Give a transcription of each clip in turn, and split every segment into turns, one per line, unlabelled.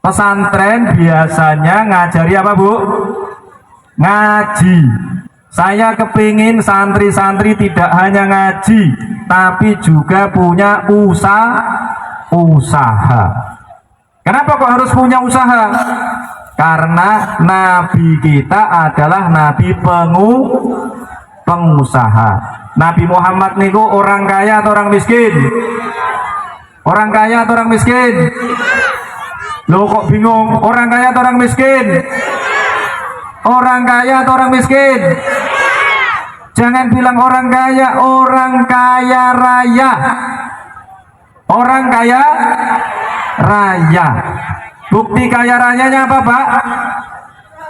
Pesantren biasanya ngajari apa Bu? Ngaji. Saya kepingin santri-santri tidak hanya ngaji, tapi juga punya usaha. Kenapa kok harus punya usaha? Karena Nabi kita adalah Nabi pengusaha. Nabi Muhammad niku orang kaya atau orang miskin? Orang kaya atau orang miskin? Loh kok bingung? Orang kaya atau orang miskin? Orang kaya atau orang miskin? Jangan bilang orang kaya, orang kaya raya. Orang kaya raya. Bukti kaya rayanya apa Pak?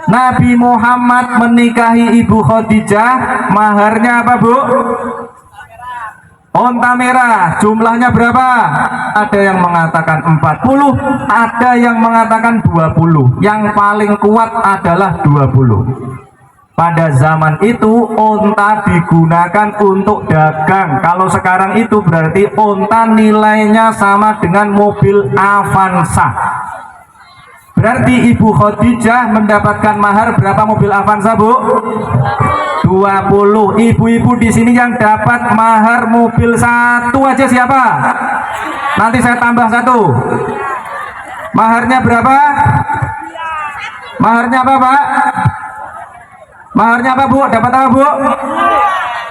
Nabi Muhammad menikahi Ibu Khadijah, maharnya apa Bu? Onta merah. Jumlahnya berapa? Ada yang mengatakan 40, ada yang mengatakan 20. Yang paling kuat adalah 20. Pada zaman itu onta digunakan untuk dagang. Kalau sekarang itu berarti onta nilainya sama dengan mobil Avanza. Berarti Ibu Khadijah mendapatkan mahar berapa mobil Avanza Bu? 20. Ibu-ibu di sini yang dapat mahar mobil satu aja siapa? Nanti saya tambah satu. Maharnya berapa? Maharnya apa Pak? Maharnya apa Bu? Dapat apa Bu?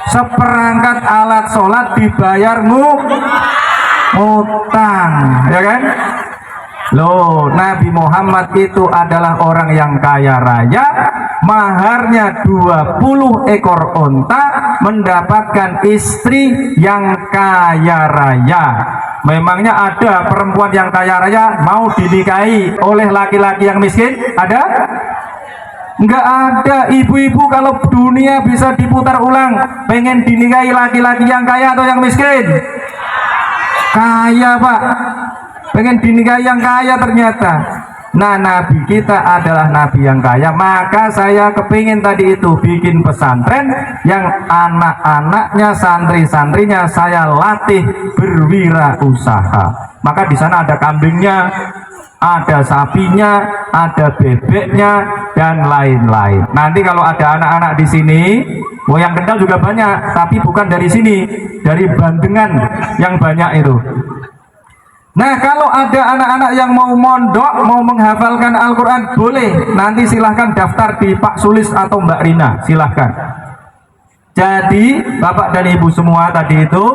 Seperangkat alat sholat dibayar ngutang, ya kan? Loh, Nabi Muhammad itu adalah orang yang kaya raya, maharnya 20 ekor onta, mendapatkan istri yang kaya raya. Memangnya ada perempuan yang kaya raya mau dinikahi oleh laki-laki yang miskin? Ada? Enggak ada. Ibu-ibu kalau dunia bisa diputar ulang, pengen dinikahi laki-laki yang kaya atau yang miskin? Kaya Pak. Pengen dinikahi yang kaya ternyata. Nah, Nabi kita adalah Nabi yang kaya. Maka saya kepingin tadi itu bikin pesantren yang anak-anaknya, santri-santrinya saya latih berwirausaha. Maka di sana ada kambingnya, ada sapinya, ada bebeknya, dan lain-lain. Nanti kalau ada anak-anak di sini, yang kental juga banyak, tapi bukan dari sini, dari Bandengan yang banyak itu. Nah, kalau ada anak-anak yang mau mondok, mau menghafalkan Al-Quran, boleh. Nanti silahkan daftar di Pak Sulis atau Mbak Rina, silahkan. Jadi, Bapak dan Ibu semua tadi itu,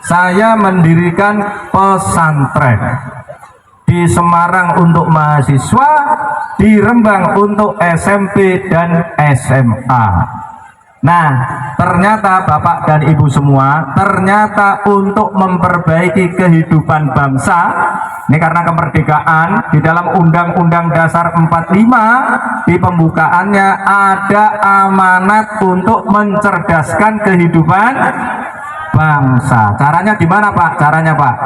saya mendirikan pesantren. Di Semarang untuk mahasiswa, di Rembang untuk SMP dan SMA. Nah, ternyata Bapak dan Ibu semua, ternyata untuk memperbaiki kehidupan bangsa, ini karena kemerdekaan, di dalam Undang-Undang Dasar 45, di pembukaannya ada amanat untuk mencerdaskan kehidupan bangsa. Caranya gimana Pak? Caranya Pak?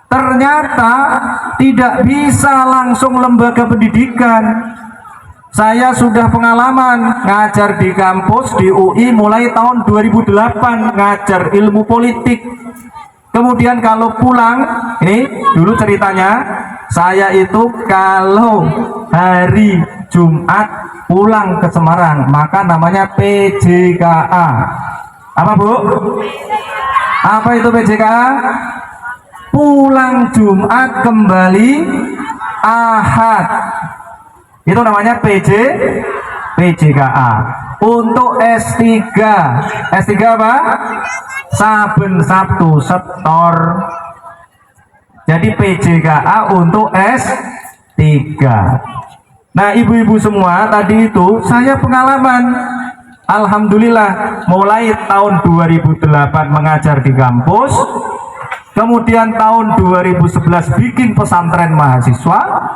Ternyata tidak bisa langsung lembaga pendidikan. Saya sudah pengalaman ngajar di kampus di UI mulai tahun 2008, ngajar ilmu politik. Kemudian kalau pulang, ini dulu ceritanya, saya itu kalau hari Jumat pulang ke Semarang, maka namanya PJKA. Apa Bu? Apa itu PJKA? Pulang Jumat kembali Ahad. Itu namanya PJKA. Untuk S3 apa? Saben Sabtu setor. Jadi PJKA untuk S3. Nah, ibu-ibu semua tadi itu saya pengalaman. Alhamdulillah mulai tahun 2008 mengajar di kampus. Kemudian tahun 2011 bikin pesantren mahasiswa.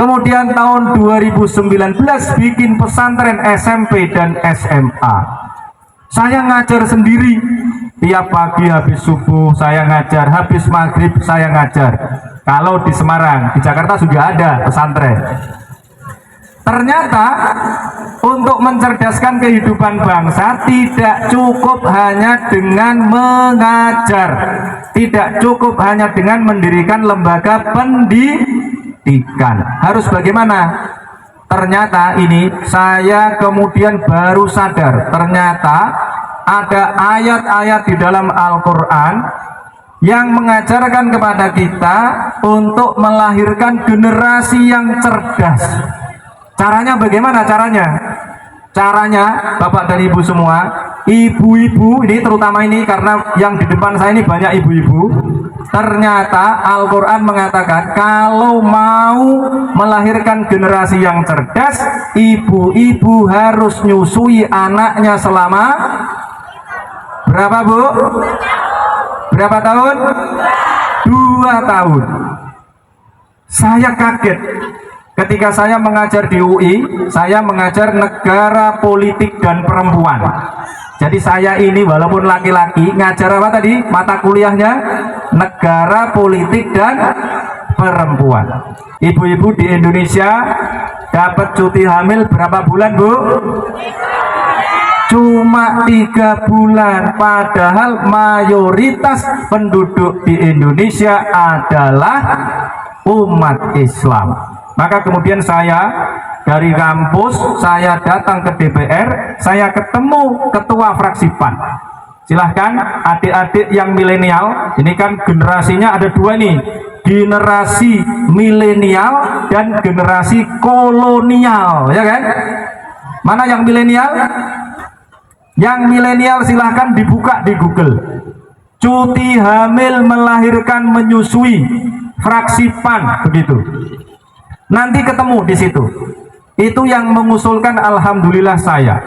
Kemudian tahun 2019 bikin pesantren SMP dan SMA. Saya ngajar sendiri. Tiap pagi habis subuh saya ngajar, habis maghrib saya ngajar. Kalau di Semarang, di Jakarta juga ada pesantren. Ternyata untuk mencerdaskan kehidupan bangsa tidak cukup hanya dengan mengajar, tidak cukup hanya dengan mendirikan lembaga pendidikan. Harus bagaimana? Ternyata ini saya kemudian baru sadar, ternyata ada ayat-ayat di dalam Al-Quran yang mengajarkan kepada kita untuk melahirkan generasi yang cerdas. Caranya bagaimana caranya? Caranya, Bapak dan Ibu semua, ibu-ibu ini terutama ini karena yang di depan saya ini banyak ibu-ibu. Ternyata Al-Quran mengatakan kalau mau melahirkan generasi yang cerdas, ibu-ibu harus nyusui anaknya selama berapa, Bu? Berapa tahun? 2 tahun. Saya kaget ketika saya mengajar di UI, saya mengajar negara, politik, dan perempuan. Jadi saya ini walaupun laki-laki, ngajar apa tadi? Mata kuliahnya negara, politik, dan perempuan. Ibu-ibu di Indonesia dapat cuti hamil berapa bulan, Bu? Cuma 3 bulan. Padahal mayoritas penduduk di Indonesia adalah umat Islam. Maka kemudian saya dari kampus, saya datang ke DPR, saya ketemu ketua fraksi PAN. Silahkan adik-adik yang milenial, ini kan generasinya ada 2 nih, generasi milenial dan generasi kolonial, ya kan? Mana yang milenial? Yang milenial silahkan dibuka di Google. Cuti hamil melahirkan menyusui fraksi PAN, begitu. Nanti ketemu di situ. Itu yang mengusulkan, alhamdulillah saya.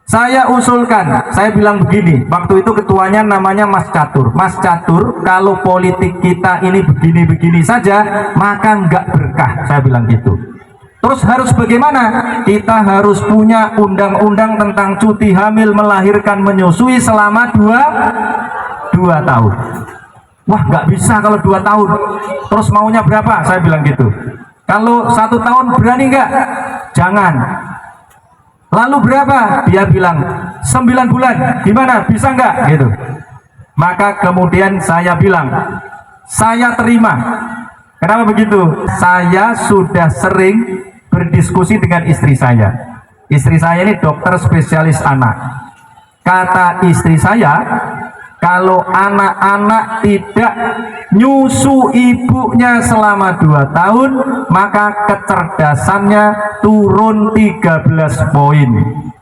Saya usulkan, saya bilang begini, waktu itu ketuanya namanya Mas Catur. Mas Catur, kalau politik kita ini begini-begini saja, maka nggak berkah, saya bilang gitu. Terus harus bagaimana? Kita harus punya undang-undang tentang cuti hamil melahirkan menyusui selama 2 tahun. Wah, nggak bisa kalau 2 tahun. Terus maunya berapa? Saya bilang gitu. Kalau 1 tahun berani nggak? Jangan. Lalu berapa? Dia bilang 9 bulan. Gimana? Bisa nggak? Gitu. Maka kemudian saya bilang, saya terima. Kenapa begitu? Saya sudah sering berdiskusi dengan istri saya. Istri saya ini dokter spesialis anak. Kata istri saya, kalau anak-anak tidak nyusu ibunya selama 2 tahun, maka kecerdasannya turun 13 poin.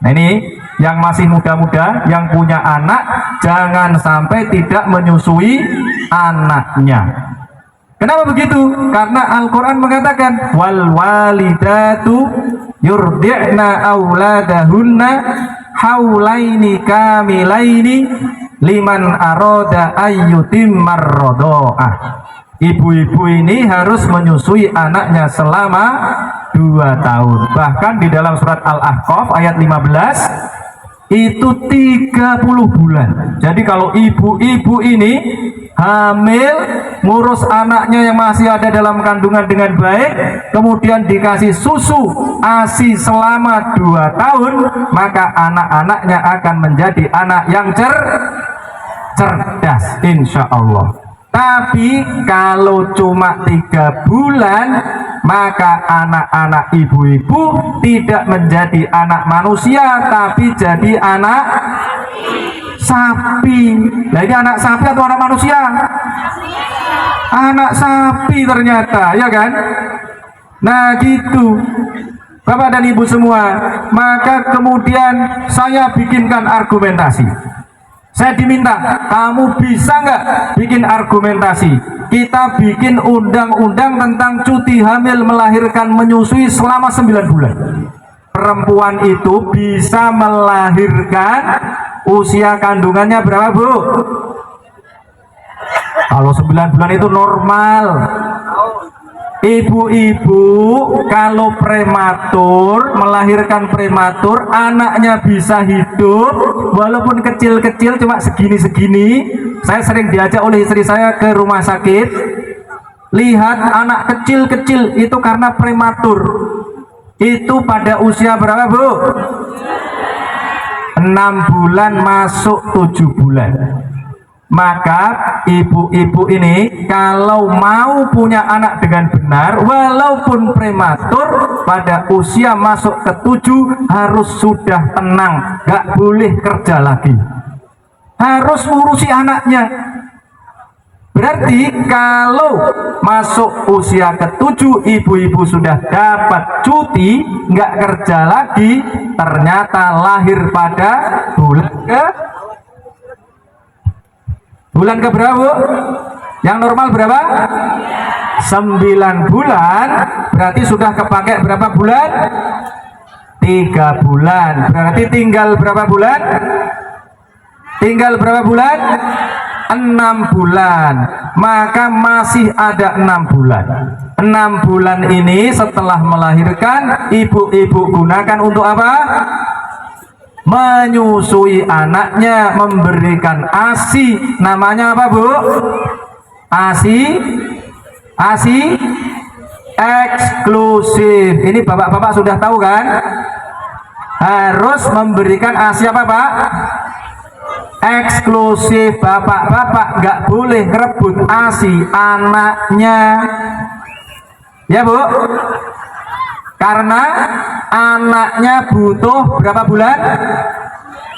Nah, ini yang masih muda-muda, yang punya anak, jangan sampai tidak menyusui anaknya. Kenapa begitu? Karena Al-Quran mengatakan wal walidatu yurdi'na auladahunna haulaini kamilaini liman aroda ayyutimmar rodo'ah. Ibu-ibu ini harus menyusui anaknya selama 2 tahun. Bahkan di dalam surat Al-Ahqaf ayat 15 itu 30 bulan. Jadi kalau ibu-ibu ini hamil, ngurus anaknya yang masih ada dalam kandungan dengan baik, kemudian dikasih susu ASI selama 2 tahun, maka anak-anaknya akan menjadi anak yang cerdas, insya Allah. Tapi kalau cuma 3 bulan, maka anak-anak ibu-ibu tidak menjadi anak manusia, tapi jadi anak sapi. Nah, ini anak sapi atau anak manusia? Anak sapi ternyata, ya kan? Nah gitu, Bapak dan Ibu semua. Maka kemudian saya bikinkan argumentasi. Saya diminta, kamu bisa nggak bikin argumentasi? Kita bikin undang-undang tentang cuti hamil melahirkan menyusui selama 9 bulan. Perempuan itu bisa melahirkan usia kandungannya berapa, Bu? Kalau 9 bulan itu normal. Ibu-ibu kalau prematur, melahirkan prematur, anaknya bisa hidup walaupun kecil-kecil, cuma segini-segini. Saya sering diajak oleh istri saya ke rumah sakit, lihat anak kecil-kecil itu karena prematur. Itu pada usia berapa, Bu? 6 bulan masuk 7 bulan. Maka ibu-ibu ini kalau mau punya anak dengan benar, walaupun prematur, pada usia masuk ke 7 harus sudah tenang, gak boleh kerja lagi, harus ngurusi anaknya. Berarti kalau masuk usia ke-7 ibu-ibu sudah dapat cuti, nggak kerja lagi, ternyata lahir pada bulan ke berapa? Yang normal berapa? 9 bulan. Berarti sudah kepakai berapa bulan? 3 bulan. Berarti tinggal berapa bulan? Tinggal berapa bulan? 6 bulan. Maka masih ada 6 bulan. 6 bulan ini setelah melahirkan, ibu-ibu gunakan untuk apa? Menyusui anaknya, memberikan ASI. Namanya apa, Bu? ASI eksklusif. Ini bapak-bapak sudah tahu kan? Harus memberikan ASI apa, Pak? Eksklusif. Bapak-bapak nggak boleh rebut ASI anaknya, ya Bu, karena anaknya butuh berapa bulan?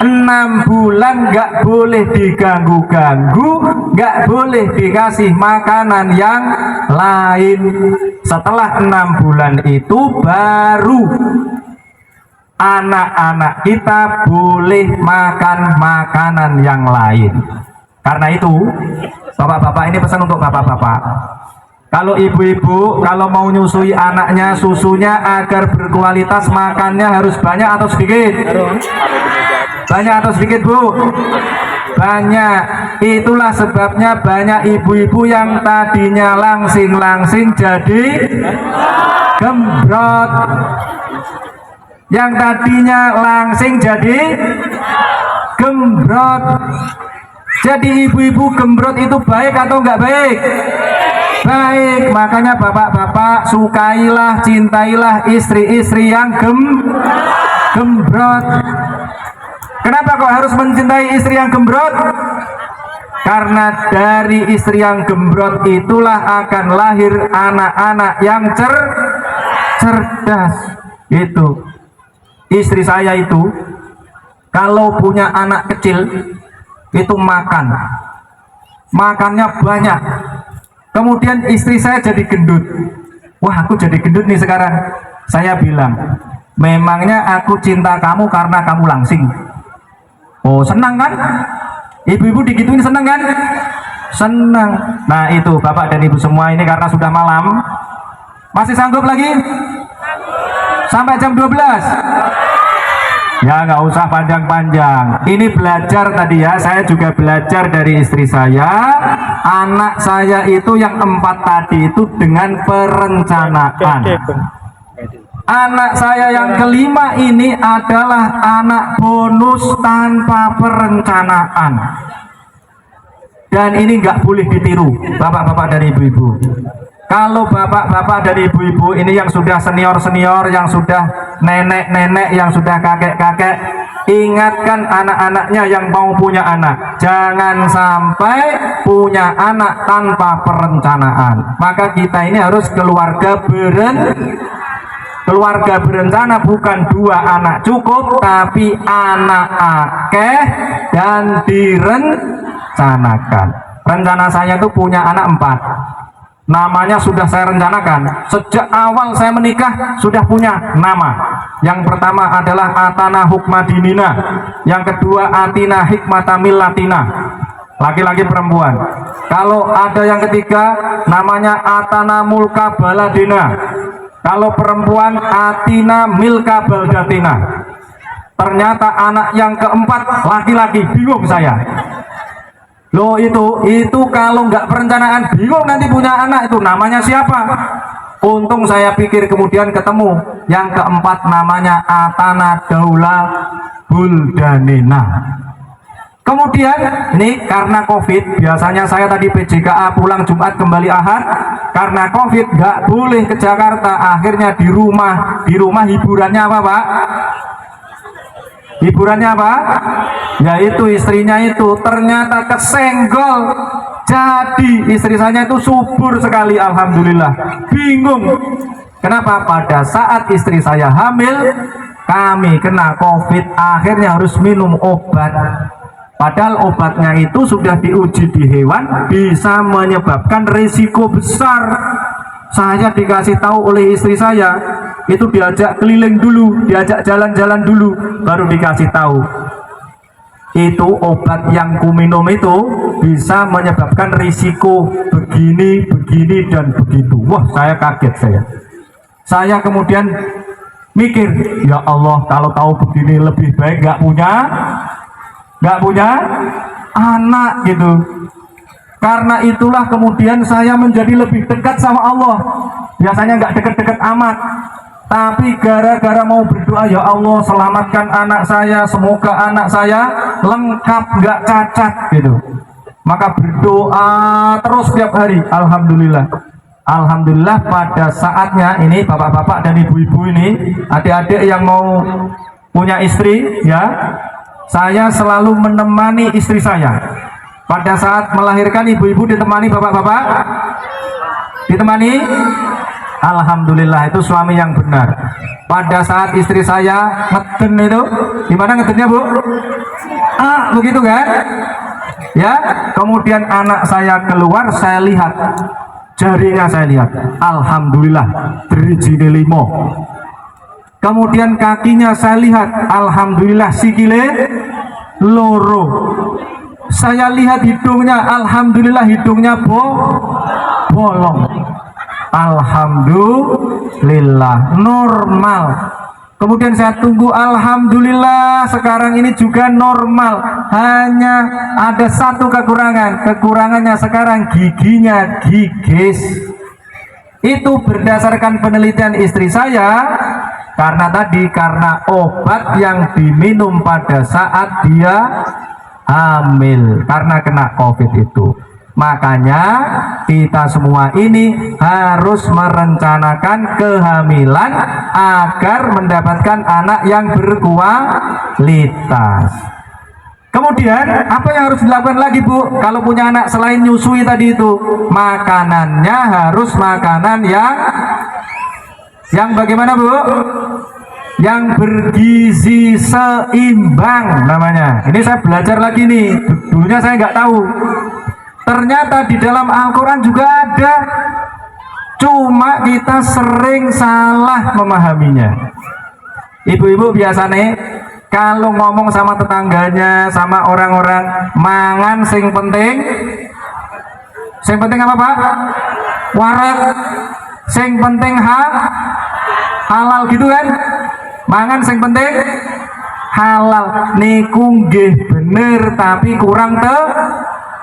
6 bulan. Nggak boleh diganggu-ganggu, nggak boleh dikasih makanan yang lain. Setelah 6 bulan itu baru anak-anak kita boleh makan makanan yang lain. Karena itu, bapak-bapak, ini pesan untuk bapak-bapak. Kalau ibu-ibu kalau mau nyusui anaknya, susunya agar berkualitas, makannya harus banyak atau sedikit? Banyak atau sedikit, Bu? Banyak. Itulah sebabnya banyak ibu-ibu yang tadinya langsing-langsing jadi gembrot. Yang tadinya langsing jadi gembrot. Jadi ibu-ibu gembrot itu baik atau enggak baik? Baik. Makanya bapak-bapak sukailah, cintailah istri-istri yang gembrot. Kenapa kok harus mencintai istri yang gembrot? Karena dari istri yang gembrot itulah akan lahir anak-anak yang cerdas. Itu istri saya itu kalau punya anak kecil itu makannya banyak. Kemudian istri saya jadi gendut. Wah, aku jadi gendut nih sekarang. Saya bilang, memangnya aku cinta kamu karena kamu langsing. Oh, senang kan? Ibu-ibu digituin senang kan? Senang. Nah itu bapak dan ibu semua ini, karena sudah malam, masih sanggup lagi? Sampai jam 12? Ya nggak usah panjang-panjang. Ini belajar tadi ya, saya juga belajar dari istri saya. Anak saya itu yang 4 tadi itu dengan perencanaan. Anak saya yang kelima ini adalah anak bonus tanpa perencanaan. Dan ini nggak boleh ditiru bapak-bapak dan ibu-ibu. Kalau bapak-bapak dan ibu-ibu ini yang sudah senior-senior, yang sudah nenek-nenek, yang sudah kakek-kakek, ingatkan anak-anaknya yang mau punya anak, jangan sampai punya anak tanpa perencanaan. Maka kita ini harus keluarga berencana, bukan 2 anak cukup, tapi anak akeh dan direncanakan. Rencana saya itu punya anak 4. Namanya sudah saya rencanakan. Sejak awal saya menikah sudah punya nama. Yang pertama adalah Atana Hukmadinina. Yang kedua Atina Hikmatamil Latina. Laki-laki perempuan. Kalau ada yang ketiga namanya Atana Mulka Baladina. Kalau perempuan Atina Milka Baldatina. Ternyata anak yang keempat laki-laki. Bingung saya. Loh itu kalau nggak perencanaan bingung nanti punya anak itu namanya siapa. Untung saya pikir kemudian ketemu yang keempat namanya Atana Daula Buldanina. Kemudian ini karena COVID, biasanya saya tadi PJKA pulang Jumat kembali Ahad. Karena COVID nggak boleh ke Jakarta, akhirnya di rumah hiburannya apa Pak? Hiburannya apa? Yaitu istrinya itu ternyata kesenggol. Jadi istri saya itu subur sekali, alhamdulillah. Bingung. Kenapa? Pada saat istri saya hamil, kami kena COVID, akhirnya harus minum obat. Padahal obatnya itu sudah diuji di hewan, bisa menyebabkan risiko besar. Saya dikasih tahu oleh istri saya, itu diajak keliling dulu, diajak jalan-jalan dulu, baru dikasih tahu. Itu obat yang kuminum itu bisa menyebabkan risiko begini, begini, dan begitu. Wah, saya kaget saya kemudian mikir, ya Allah, kalau tahu begini lebih baik nggak punya anak gitu. Karena itulah kemudian saya menjadi lebih dekat sama Allah. Biasanya nggak dekat-dekat amat, tapi gara-gara mau berdoa, ya Allah selamatkan anak saya, semoga anak saya lengkap nggak cacat gitu, maka berdoa terus setiap hari. Alhamdulillah pada saatnya ini bapak-bapak dan ibu-ibu ini, adik-adik yang mau punya istri ya, saya selalu menemani istri saya. Pada saat melahirkan, ibu-ibu ditemani bapak-bapak? Ditemani? Alhamdulillah, itu suami yang benar. Pada saat istri saya ngeden itu, gimana ngedennya Bu? Begitu kan? Ya, kemudian anak saya keluar, saya lihat jarinya, saya lihat, alhamdulillah berijine 5. Kemudian kakinya saya lihat, alhamdulillah sikile loro. Saya lihat hidungnya, alhamdulillah hidungnya bolong. Alhamdulillah normal. Kemudian saya tunggu, alhamdulillah sekarang ini juga normal. Hanya ada satu kekurangannya sekarang giginya gigis. Itu berdasarkan penelitian istri saya, karena obat yang diminum pada saat dia hamil karena kena COVID itu. Makanya kita semua ini harus merencanakan kehamilan agar mendapatkan anak yang berkualitas. Kemudian apa yang harus dilakukan lagi Bu? Kalau punya anak selain nyusui tadi itu, makanannya harus makanan yang bagaimana Bu? Yang bergizi seimbang namanya. Ini saya belajar lagi nih, dulunya saya nggak tahu. Ternyata di dalam Al-Quran juga ada, cuma kita sering salah memahaminya. Ibu-ibu biasanya kalau ngomong sama tetangganya, sama orang-orang, mangan sing penting apa Pak? Warak, sing penting halal gitu kan? Mangan sing penting halal. Niku nggih bener tapi kurang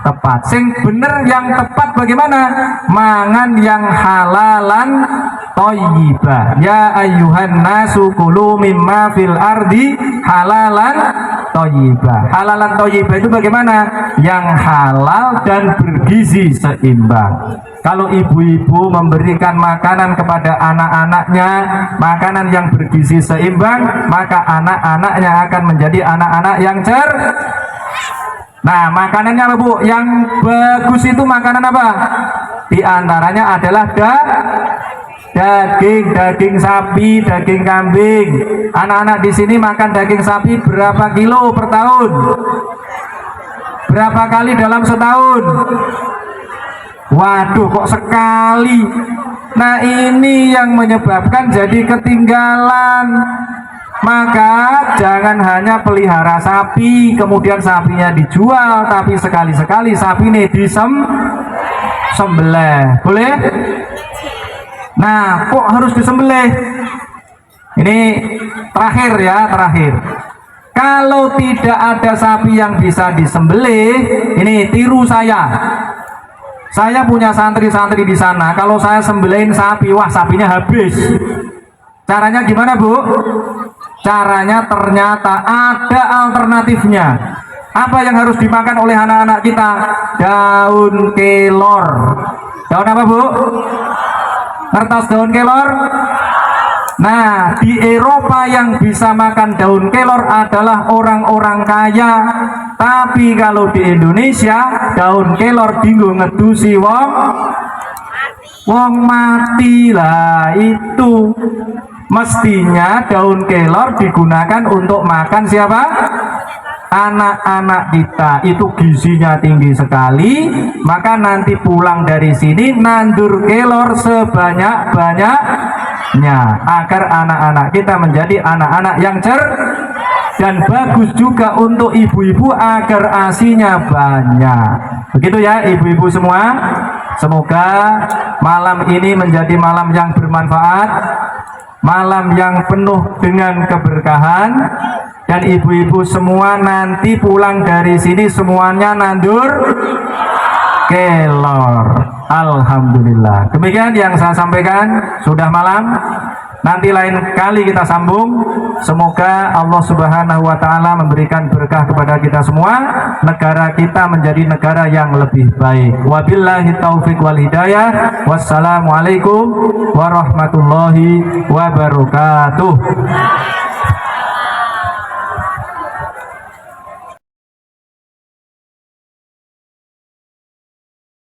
tepat. Sing bener yang tepat bagaimana? Mangan yang halalan thayyibah. Ya ayyuhan nasu kulu mimma fil ardi halalan thayyibah. Halalan thayyibah itu bagaimana? Yang halal dan bergizi seimbang. Kalau ibu-ibu memberikan makanan kepada anak-anaknya, makanan yang bergizi seimbang, maka anak-anaknya akan menjadi anak-anak yang Nah, makanannya apa Bu? Yang bagus itu makanan apa? Di antaranya adalah daging sapi, daging kambing. Anak-anak di sini makan daging sapi berapa kilo per tahun? Berapa kali dalam setahun? Waduh, kok sekali. Nah, ini yang menyebabkan jadi ketinggalan. Maka jangan hanya pelihara sapi kemudian sapinya dijual, tapi sekali-sekali sapi ini disembelih. Boleh? Nah, kok harus disembelih? Ini terakhir. Kalau tidak ada sapi yang bisa disembelih, ini tiru saya. Saya punya santri-santri di sana. Kalau saya sembelihin sapi, wah sapinya habis. Caranya gimana Bu? Caranya ternyata ada alternatifnya. Apa yang harus dimakan oleh anak-anak kita? Daun kelor. Daun apa Bu? Kertas daun kelor? Nah, di Eropa yang bisa makan daun kelor adalah orang-orang kaya. Tapi kalau di Indonesia, daun kelor dinggo ngedusi wong mati lah. Itu mestinya daun kelor digunakan untuk makan siapa? Anak-anak kita. Itu gizinya tinggi sekali. Maka nanti pulang dari sini nandur kelor sebanyak-banyaknya agar anak-anak kita menjadi anak-anak yang dan bagus juga untuk ibu-ibu agar asinya banyak. Begitu ya ibu-ibu semua. Semoga malam ini menjadi malam yang bermanfaat, malam yang penuh dengan keberkahan, dan ibu-ibu semua nanti pulang dari sini semuanya nandur kelor. Alhamdulillah. Demikian yang saya sampaikan. Sudah malam. Nanti lain kali kita sambung. Semoga Allah Subhanahu wa taala memberikan berkah kepada kita semua. Negara kita menjadi negara yang lebih baik. Wabillahi taufik wal hidayah. Wassalamualaikum warahmatullahi wabarakatuh.